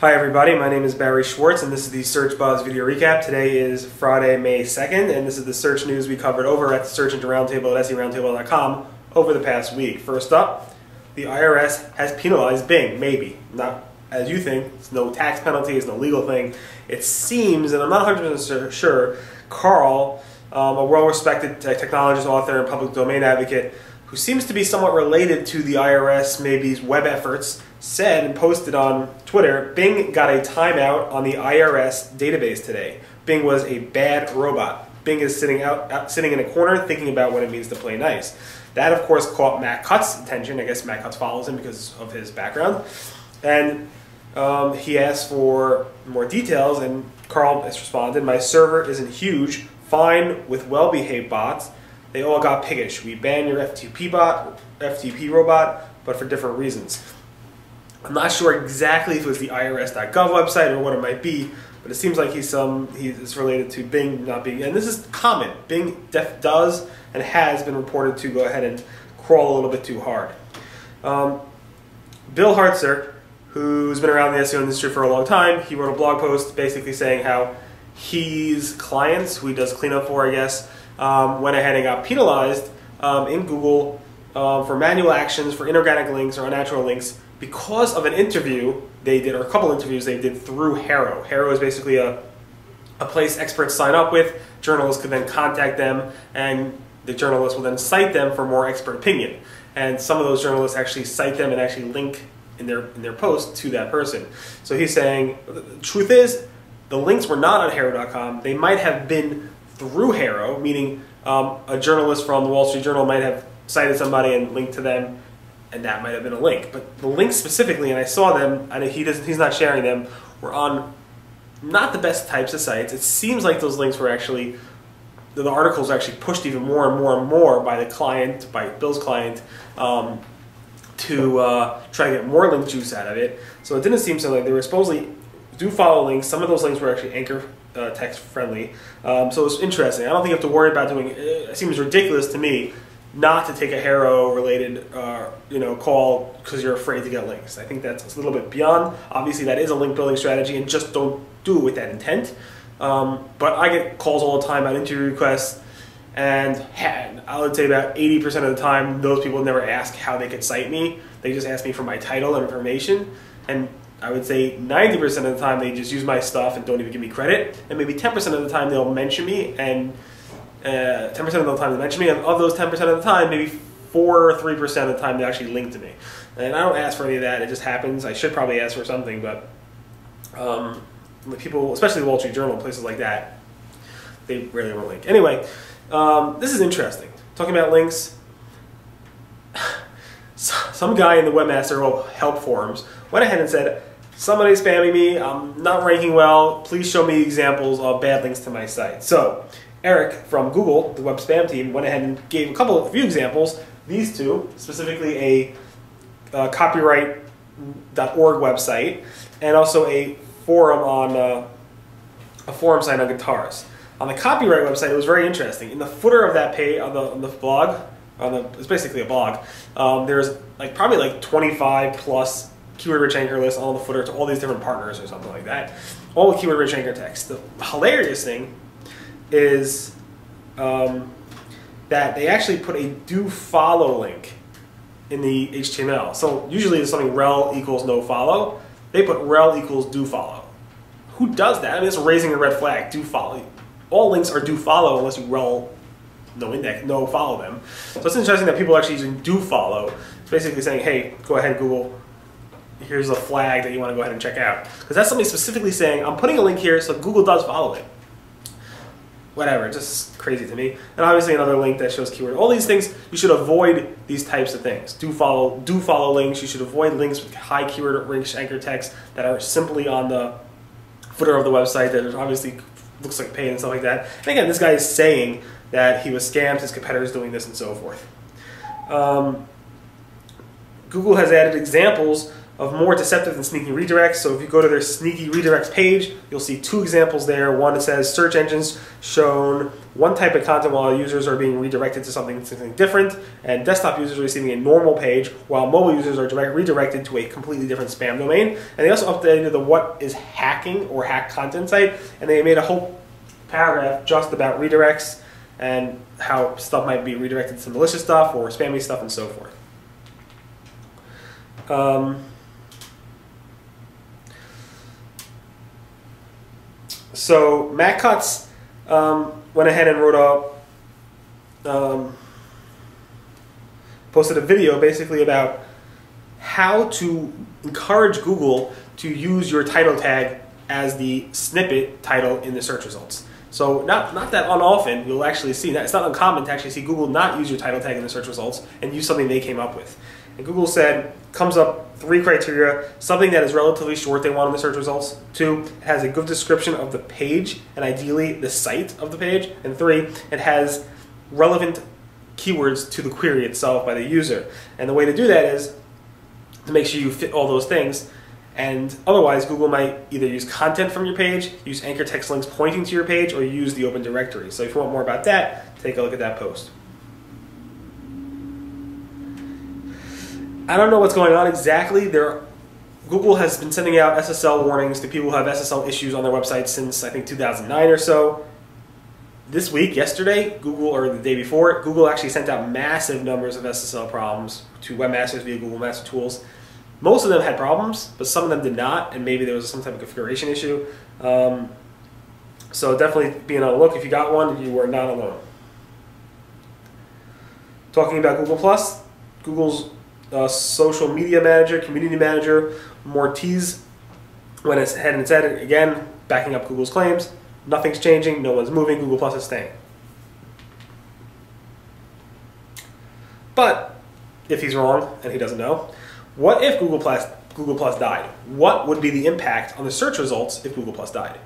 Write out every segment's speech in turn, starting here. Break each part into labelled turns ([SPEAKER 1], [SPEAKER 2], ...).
[SPEAKER 1] Hi everybody, my name is Barry Schwartz and this is the Search Buzz video recap. Today is Friday, May 2nd, and this is the search news we covered over at the Search Engine Roundtable at seroundtable.com over the past week. First up, the IRS has penalized Bing. Maybe. Not as you think. It's no tax penalty, it's no legal thing. It seems, and I'm not 100% sure, Carl, a well-respected technologist, author, and public domain advocate, who seems to be somewhat related to the IRS, maybe web efforts, said and posted on Twitter, Bing got a timeout on the IRS database today. Bing was a bad robot. Bing is sitting in a corner thinking about what it means to play nice. That, of course, caught Matt Cutts' attention. I guess Matt Cutts follows him because of his background. And he asked for more details, and Carl has responded, "My server isn't huge, fine with well-behaved bots. They all got piggish. We banned your FTP robot, but for different reasons." I'm not sure exactly if it was the IRS.gov website or what it might be, but it seems like he's related to Bing not being, and this is common. Bing does and has been reported to go ahead and crawl a little bit too hard. Bill Hartzer, who's been around the SEO industry for a long time, he wrote a blog post basically saying how his clients, who he does cleanup for, I guess, went ahead and got penalized in Google for manual actions, for inorganic links or unnatural links, because of an interview they did, or a couple interviews they did through HARO. HARO is basically a place experts sign up with. Journalists could then contact them, and the journalists will then cite them for more expert opinion. And some of those journalists actually cite them and actually link in their post to that person. So he's saying, the truth is, the links were not on HARO.com. They might have been through HARO, meaning a journalist from the Wall Street Journal might have cited somebody and linked to them, and that might have been a link. But the links specifically, and I saw them, and he's not sharing them, were on not the best types of sites. It seems like those links were actually, the articles were actually pushed even more and more and more by the client, by Bill's client, to try to get more link juice out of it. So it didn't seem so like they were supposedly do follow links. Some of those links were actually anchor text friendly. So it was interesting. I don't think you have to worry about doing it. It seems ridiculous to me not to take a HARO related call because you're afraid to get links. I think that's a little bit beyond. Obviously that is a link building strategy, and just don't do it with that intent. But I get calls all the time on interview requests, and I would say about 80% of the time those people never ask how they could cite me. They just ask me for my title and information, and I would say 90% of the time they just use my stuff and don't even give me credit, and maybe 10% of the time they'll mention me, and 10% of the time they mention me, and of those 10% of the time, maybe 4 or 3% of the time they actually link to me. And I don't ask for any of that, it just happens. I should probably ask for something, but people, especially the Wall Street Journal, places like that, they rarely will link. Anyway, this is interesting. Talking about links, some guy in the Webmaster Help forums went ahead and said, "Somebody's spamming me, I'm not ranking well, please show me examples of bad links to my site." So Eric from Google, the web spam team, went ahead and gave a few examples. These two, specifically a copyright.org website and also a forum on a forum site on guitars. On the copyright website, it was very interesting. In the footer of that page, on the blog, it's basically a blog. There's probably 25 plus keyword-rich anchor lists on the footer to all these different partners or something like that. All the keyword-rich anchor text. The hilarious thing is that they actually put a do follow link in the HTML. So usually it's something rel equals no follow. They put rel equals do follow. Who does that? I mean, it's raising a red flag. Do follow. All links are do follow unless you rel no follow them. So it's interesting that people are actually using do follow. It's basically saying, hey, go ahead, Google, here's a flag that you want to go ahead and check out. Because that's somebody specifically saying, I'm putting a link here so Google does follow it. Whatever, just crazy to me. And obviously another link that shows keyword. All these things, you should avoid these types of things. Do follow links. You should avoid links with high keyword-rich anchor text that are simply on the footer of the website that obviously looks like pain and stuff like that. And again, this guy is saying that he was scammed, his competitor's doing this, and so forth. Google has added examples of more deceptive and sneaky redirects. So if you go to their sneaky redirects page, you'll see two examples there. One that says search engines shown one type of content while users are being redirected to something different, and desktop users are receiving a normal page while mobile users are redirected to a completely different spam domain. And they also updated the what is hacking or hack content site, and they made a whole paragraph just about redirects and how stuff might be redirected to malicious stuff or spammy stuff and so forth. So Matt Cutts went ahead and wrote posted a video basically about how to encourage Google to use your title tag as the snippet title in the search results. So not that unoften you'll actually see that. It's not uncommon to actually see Google not use your title tag in the search results and use something they came up with. And Google said, comes up 3 criteria: something that is relatively short they want in the search results, 2, it has a good description of the page and ideally the site of the page, and 3, it has relevant keywords to the query itself by the user. And the way to do that is to make sure you fit all those things. And otherwise, Google might either use content from your page, use anchor text links pointing to your page, or use the open directory. So if you want more about that, take a look at that post. I don't know what's going on exactly. Google has been sending out SSL warnings to people who have SSL issues on their website since I think 2009 or so. This week, yesterday, Google, or the day before, Google actually sent out massive numbers of SSL problems to webmasters via Google Master Tools. Most of them had problems, but some of them did not, and maybe there was some type of configuration issue. So definitely be on the look. If you got one, you are not alone. Talking about Google+, Google's social media manager, community manager, Mortiz, went ahead and said it again, backing up Google's claims. Nothing's changing, no one's moving, Google+ is staying. But if he's wrong and he doesn't know, what if Google+ died? What would be the impact on the search results if Google+ died?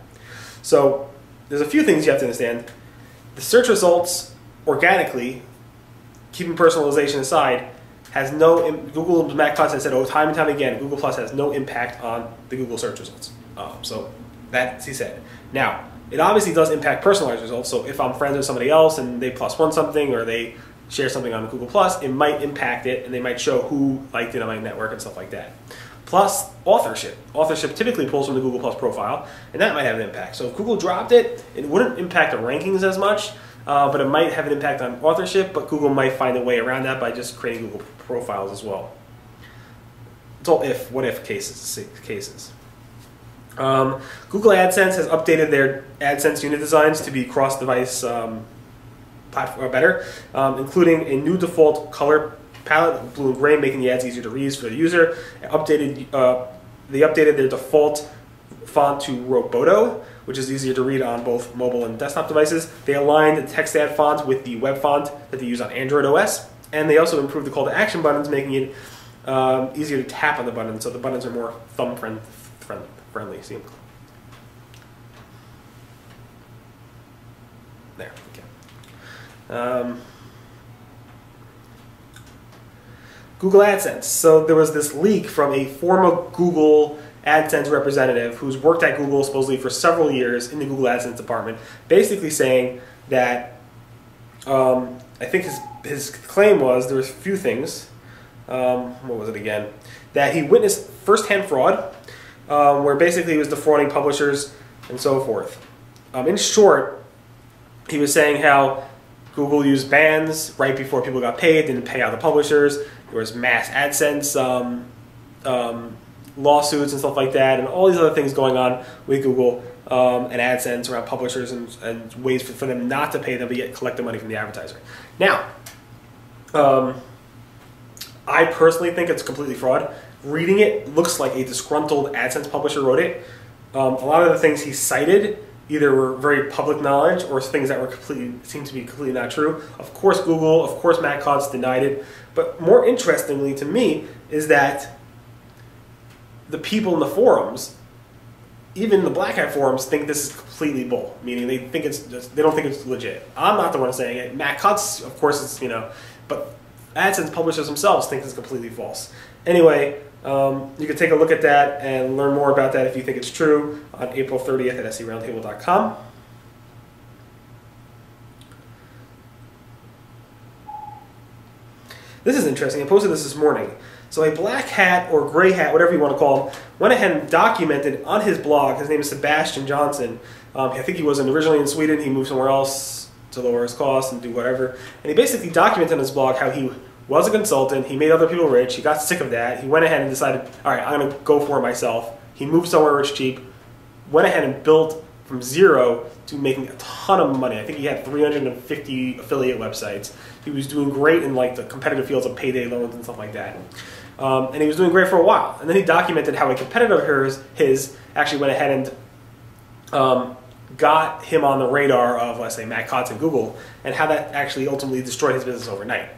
[SPEAKER 1] So there's a few things you have to understand. The search results organically, keeping personalization aside, has no, Google, Matt Cutts has said time and time again, Google+ has no impact on the Google search results. So that's he said. Now, it obviously does impact personalized results. So if I'm friends with somebody else and they +1 something, or they share something on Google+, it might impact it, and they might show who liked it on my network and stuff like that. Plus, authorship. Authorship typically pulls from the Google+ profile, and that might have an impact. So if Google dropped it, it wouldn't impact the rankings as much, but it might have an impact on authorship, but Google might find a way around that by just creating Google profiles as well. It's all what-if cases. Google AdSense has updated their AdSense unit designs to be cross-device platform better, including a new default color palette, blue and gray, making the ads easier to read for the user. They updated their default font to Roboto, which is easier to read on both mobile and desktop devices. They aligned the text ad font with the web font that they use on Android OS, and they also improved the call to action buttons, making it easier to tap on the buttons, so the buttons are more thumb friendly. See? There. Okay. Google AdSense. So there was this leak from a former Google AdSense representative who's worked at Google supposedly for several years in the Google AdSense department, basically saying that I think his claim was there was a few things. What was it again? That he witnessed firsthand fraud, where basically he was defrauding publishers and so forth. In short, he was saying how Google used bans right before people got paid, didn't pay out the publishers. There was mass AdSense lawsuits and stuff like that, and all these other things going on with Google and AdSense around publishers and ways for them not to pay them but yet collect the money from the advertiser. Now, I personally think it's completely fraud. Reading it looks like a disgruntled AdSense publisher wrote it. A lot of the things he cited either were very public knowledge or things that were seemed to be completely not true. Of course Google, of course Matt Cutts denied it. But more interestingly to me is that the people in the forums, even the Black Hat forums, think this is completely bull. Meaning they think they don't think it's legit. I'm not the one saying it. Matt Cutts, of course, it's but AdSense publishers themselves think it's completely false. Anyway, you can take a look at that and learn more about that if you think it's true on April 30th at seroundtable.com. This is interesting. I posted this morning. So a black hat or gray hat, whatever you want to call him, went ahead and documented on his blog. His name is Sebastian Johnson. I think he wasn't originally in Sweden. He moved somewhere else to lower his costs and do whatever. And he basically documented on his blog how he was a consultant. He made other people rich. He got sick of that. He went ahead and decided, all right, I'm going to go for it myself. He moved somewhere rich cheap, went ahead and built from zero to making a ton of money. I think he had 350 affiliate websites. He was doing great in like the competitive fields of payday loans and stuff like that. And he was doing great for a while. And then he documented how a competitor of his actually went ahead and got him on the radar of, let's say, Matt Cutts and Google, and how that actually ultimately destroyed his business overnight.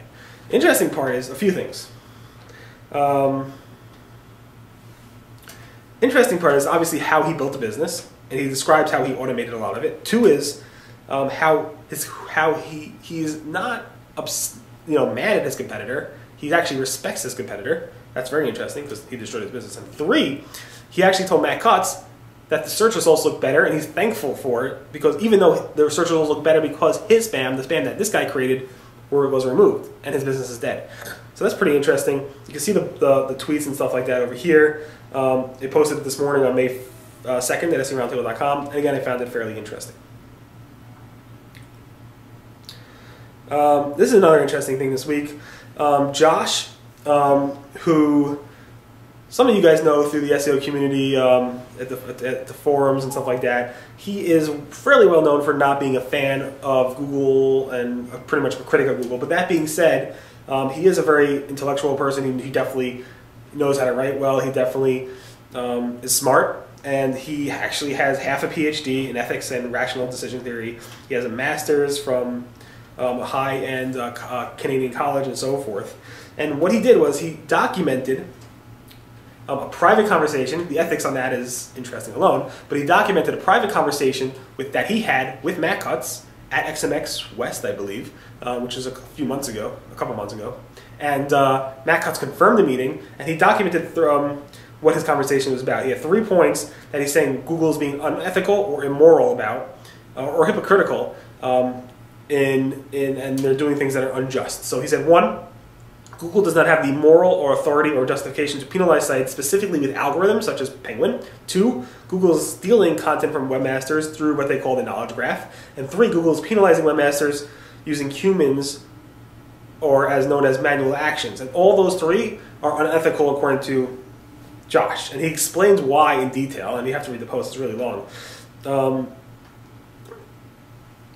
[SPEAKER 1] Interesting part is a few things. Interesting part is obviously how he built a business, and he describes how he automated a lot of it. Two is how he's not mad at his competitor. He actually respects his competitor. That's very interesting because he destroyed his business. And three, he actually told Matt Cutts that the search results look better, and he's thankful for it because even though the search results look better because his spam, the spam that this guy created, was removed, and his business is dead. So that's pretty interesting. You can see the tweets and stuff like that over here. They posted it this morning on May 2nd at SERoundtable.com, and again, I found it fairly interesting. This is another interesting thing this week. Josh, who some of you guys know through the SEO community at the forums and stuff like that, he is fairly well known for not being a fan of Google and pretty much a critic of Google. But that being said, he is a very intellectual person. He definitely knows how to write well. He definitely is smart. And he actually has half a PhD in ethics and rational decision theory. He has a master's from a high-end Canadian college and so forth. And what he did was he documented a private conversation. The ethics on that is interesting alone, but he documented a private conversation that he had with Matt Cutts at XMX West, I believe, which was a couple months ago. And Matt Cutts confirmed the meeting, and he documented what his conversation was about. He had 3 points that he's saying Google is being unethical or immoral about, or hypocritical, and they're doing things that are unjust. So he said, 1, Google does not have the moral or authority or justification to penalize sites specifically with algorithms such as Penguin. 2, Google is stealing content from webmasters through what they call the knowledge graph. And 3, Google is penalizing webmasters using humans, or as known as manual actions. And all those 3 are unethical according to Josh. And he explains why in detail, and you have to read the post, it's really long.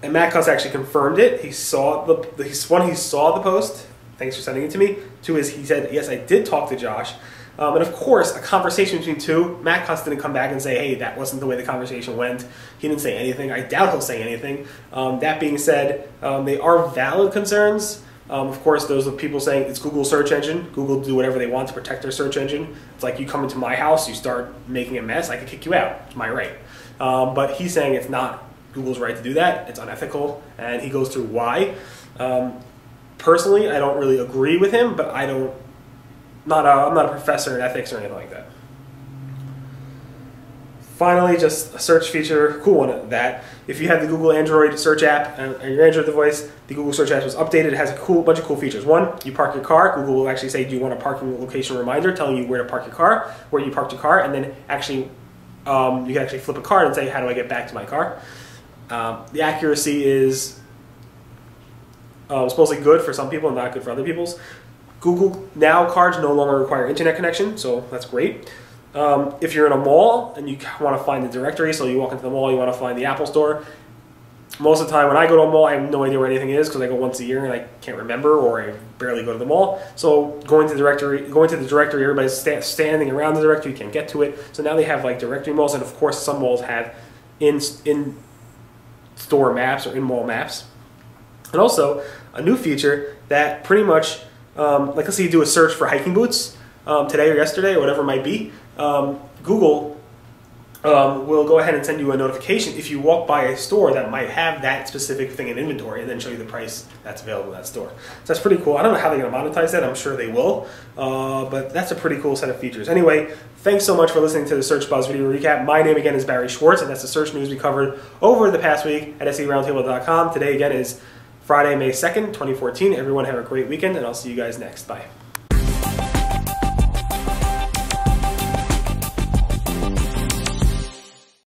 [SPEAKER 1] And Matt Cutts actually confirmed it. He saw he saw the post. Thanks for sending it to me. 2 is he said, yes, I did talk to Josh. And of course, a conversation between 2, Matt Cutts didn't come back and say, hey, that wasn't the way the conversation went. He didn't say anything. I doubt he'll say anything. That being said, they are valid concerns. Of course, those are people saying it's Google's search engine. Google do whatever they want to protect their search engine. It's like you come into my house, you start making a mess, I can kick you out. It's my right. But he's saying it's not Google's right to do that. It's unethical, and he goes through why. Personally, I don't really agree with him, but I'm not a professor in ethics or anything like that. Finally, just a search feature, cool one at that. If you have the Google Android search app and your Android device, the Google search app was updated. It has a bunch of cool features. 1, you park your car. Google will actually say, do you want a parking location reminder telling you where to park your car, where you parked your car, and then actually you can actually flip a card and say, how do I get back to my car? The accuracy is supposedly good for some people and not good for other people's. Google Now cards no longer require internet connection, so that's great. If you're in a mall and you want to find the directory, so you walk into the mall, you want to find the Apple Store. Most of the time when I go to a mall, I have no idea where anything is because I go once a year and I can't remember, or I barely go to the mall. So going to the directory, everybody's standing around the directory, you can't get to it. So now they have like directory malls, and of course some malls have in-store maps or in-mall maps. And also a new feature that pretty much, like let's say you do a search for hiking boots today or yesterday or whatever it might be, Google will go ahead and send you a notification if you walk by a store that might have that specific thing in inventory, and then show you the price that's available in that store. So that's pretty cool. I don't know how they're going to monetize that. I'm sure they will, but that's a pretty cool set of features. Anyway, thanks so much for listening to the Search Buzz video recap. My name again is Barry Schwartz, and that's the search news we covered over the past week at SERoundtable.com. Today again is Friday, May 2nd, 2014. Everyone have a great weekend, and I'll see you guys next. Bye.